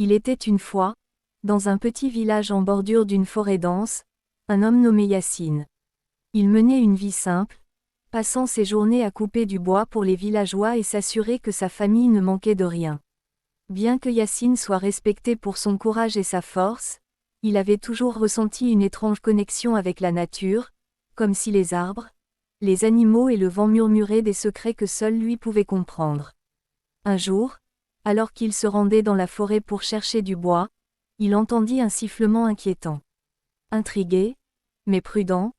Il était une fois, dans un petit village en bordure d'une forêt dense, un homme nommé Yacine. Il menait une vie simple, passant ses journées à couper du bois pour les villageois et s'assurer que sa famille ne manquait de rien. Bien que Yacine soit respecté pour son courage et sa force, il avait toujours ressenti une étrange connexion avec la nature, comme si les arbres, les animaux et le vent murmuraient des secrets que seul lui pouvait comprendre. Un jour, alors qu'il se rendait dans la forêt pour chercher du bois, il entendit un sifflement inquiétant. Intrigué, mais prudent,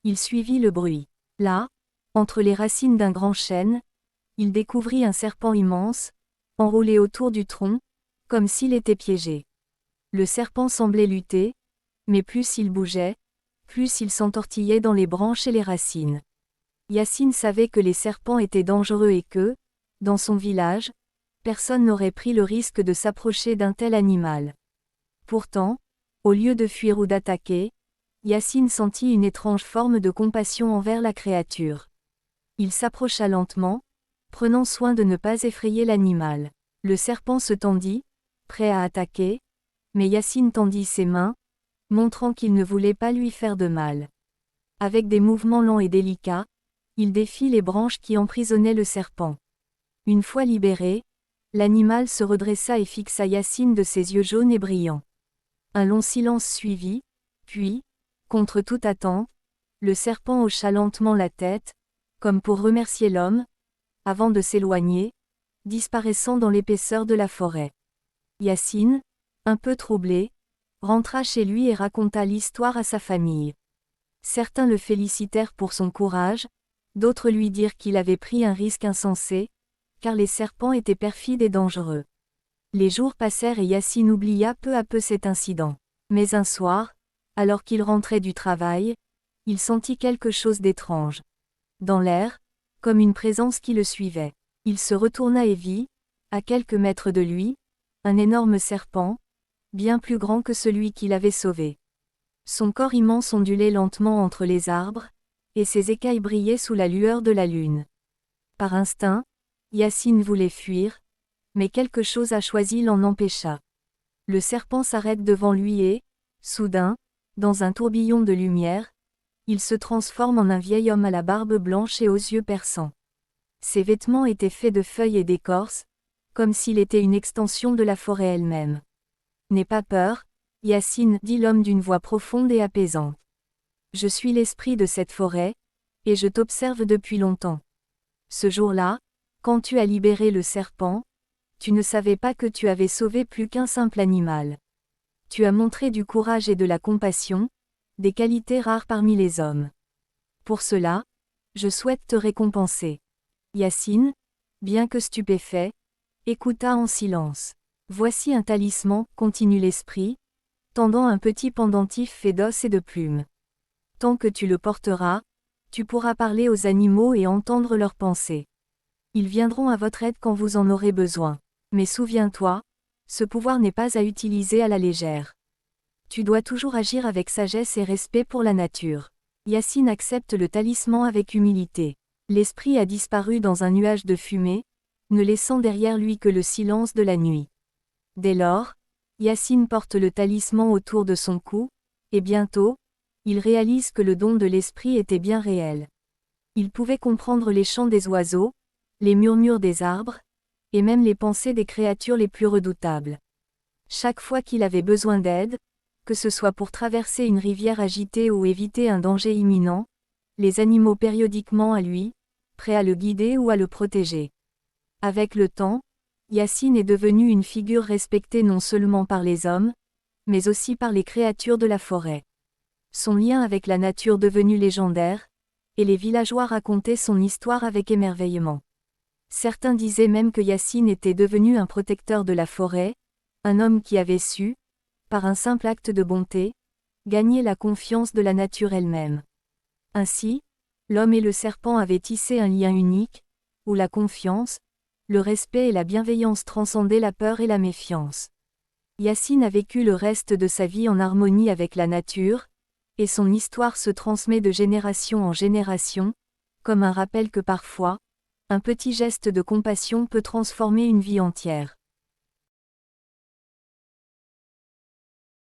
il suivit le bruit. Là, entre les racines d'un grand chêne, il découvrit un serpent immense, enroulé autour du tronc, comme s'il était piégé. Le serpent semblait lutter, mais plus il bougeait, plus il s'entortillait dans les branches et les racines. Yacine savait que les serpents étaient dangereux et que, dans son village, personne n'aurait pris le risque de s'approcher d'un tel animal. Pourtant, au lieu de fuir ou d'attaquer, Yacine sentit une étrange forme de compassion envers la créature. Il s'approcha lentement, prenant soin de ne pas effrayer l'animal. Le serpent se tendit, prêt à attaquer, mais Yacine tendit ses mains, montrant qu'il ne voulait pas lui faire de mal. Avec des mouvements lents et délicats, il défit les branches qui emprisonnaient le serpent. Une fois libéré, l'animal se redressa et fixa Yacine de ses yeux jaunes et brillants. Un long silence suivit, puis, contre toute attente, le serpent hocha lentement la tête, comme pour remercier l'homme, avant de s'éloigner, disparaissant dans l'épaisseur de la forêt. Yacine, un peu troublé, rentra chez lui et raconta l'histoire à sa famille. Certains le félicitèrent pour son courage, d'autres lui dirent qu'il avait pris un risque insensé, car les serpents étaient perfides et dangereux. Les jours passèrent et Yacine oublia peu à peu cet incident. Mais un soir, alors qu'il rentrait du travail, il sentit quelque chose d'étrange. Dans l'air, comme une présence qui le suivait. Il se retourna et vit, à quelques mètres de lui, un énorme serpent, bien plus grand que celui qu'il avait sauvé. Son corps immense ondulait lentement entre les arbres, et ses écailles brillaient sous la lueur de la lune. Par instinct, Yacine voulait fuir, mais quelque chose a choisi l'en empêcha. Le serpent s'arrête devant lui et, soudain, dans un tourbillon de lumière, il se transforme en un vieil homme à la barbe blanche et aux yeux perçants. Ses vêtements étaient faits de feuilles et d'écorce, comme s'il était une extension de la forêt elle-même. « N'aie pas peur, Yacine, dit l'homme d'une voix profonde et apaisante. Je suis l'esprit de cette forêt, et je t'observe depuis longtemps. Ce jour-là, quand tu as libéré le serpent, tu ne savais pas que tu avais sauvé plus qu'un simple animal. Tu as montré du courage et de la compassion, des qualités rares parmi les hommes. Pour cela, je souhaite te récompenser. » Yacine, bien que stupéfait, écouta en silence. « Voici un talisman, continue l'esprit, tendant un petit pendentif fait d'os et de plumes. Tant que tu le porteras, tu pourras parler aux animaux et entendre leurs pensées. Ils viendront à votre aide quand vous en aurez besoin. Mais souviens-toi, ce pouvoir n'est pas à utiliser à la légère. Tu dois toujours agir avec sagesse et respect pour la nature. » Yacine accepte le talisman avec humilité. L'esprit a disparu dans un nuage de fumée, ne laissant derrière lui que le silence de la nuit. Dès lors, Yacine porte le talisman autour de son cou, et bientôt, il réalise que le don de l'esprit était bien réel. Il pouvait comprendre les chants des oiseaux, les murmures des arbres, et même les pensées des créatures les plus redoutables. Chaque fois qu'il avait besoin d'aide, que ce soit pour traverser une rivière agitée ou éviter un danger imminent, les animaux périodiquement à lui, prêts à le guider ou à le protéger. Avec le temps, Yacine est devenu une figure respectée non seulement par les hommes, mais aussi par les créatures de la forêt. Son lien avec la nature devenu légendaire, et les villageois racontaient son histoire avec émerveillement. Certains disaient même que Yacine était devenu un protecteur de la forêt, un homme qui avait su, par un simple acte de bonté, gagner la confiance de la nature elle-même. Ainsi, l'homme et le serpent avaient tissé un lien unique, où la confiance, le respect et la bienveillance transcendaient la peur et la méfiance. Yacine a vécu le reste de sa vie en harmonie avec la nature, et son histoire se transmet de génération en génération, comme un rappel que parfois, un petit geste de compassion peut transformer une vie entière.